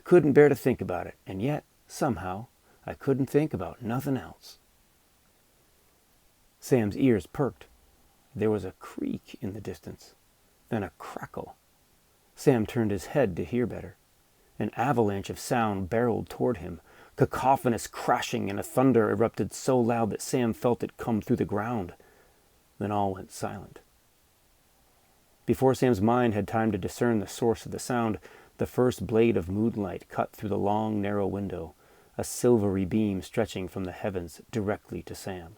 couldn't bear to think about it, and yet, somehow, I couldn't think about nothing else. Sam's ears perked. There was a creak in the distance, then a crackle. Sam turned his head to hear better. An avalanche of sound barreled toward him, cacophonous crashing, and a thunder erupted so loud that Sam felt it come through the ground. Then all went silent. Before Sam's mind had time to discern the source of the sound, the first blade of moonlight cut through the long, narrow window, a silvery beam stretching from the heavens directly to Sam.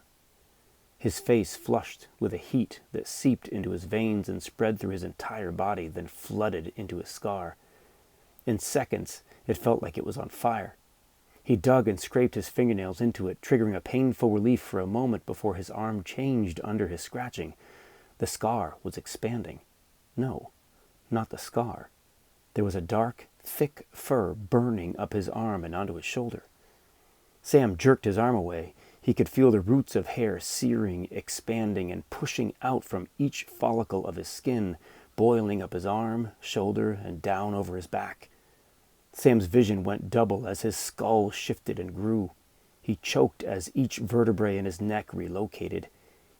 His face flushed with a heat that seeped into his veins and spread through his entire body, then flooded into his scar. In seconds, it felt like it was on fire. He dug and scraped his fingernails into it, triggering a painful relief for a moment before his arm changed under his scratching. The scar was expanding. No, not the scar. There was a dark, thick fur burning up his arm and onto his shoulder. Sam jerked his arm away. He could feel the roots of hair searing, expanding, and pushing out from each follicle of his skin, boiling up his arm, shoulder, and down over his back. Sam's vision went double as his skull shifted and grew. He choked as each vertebrae in his neck relocated.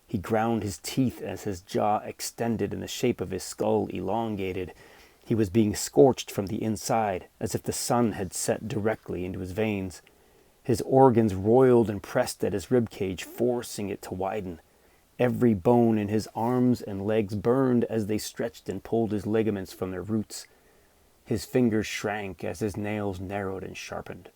He ground his teeth as his jaw extended and the shape of his skull elongated. He was being scorched from the inside, as if the sun had set directly into his veins. His organs roiled and pressed at his ribcage, forcing it to widen. Every bone in his arms and legs burned as they stretched and pulled his ligaments from their roots. His fingers shrank as his nails narrowed and sharpened.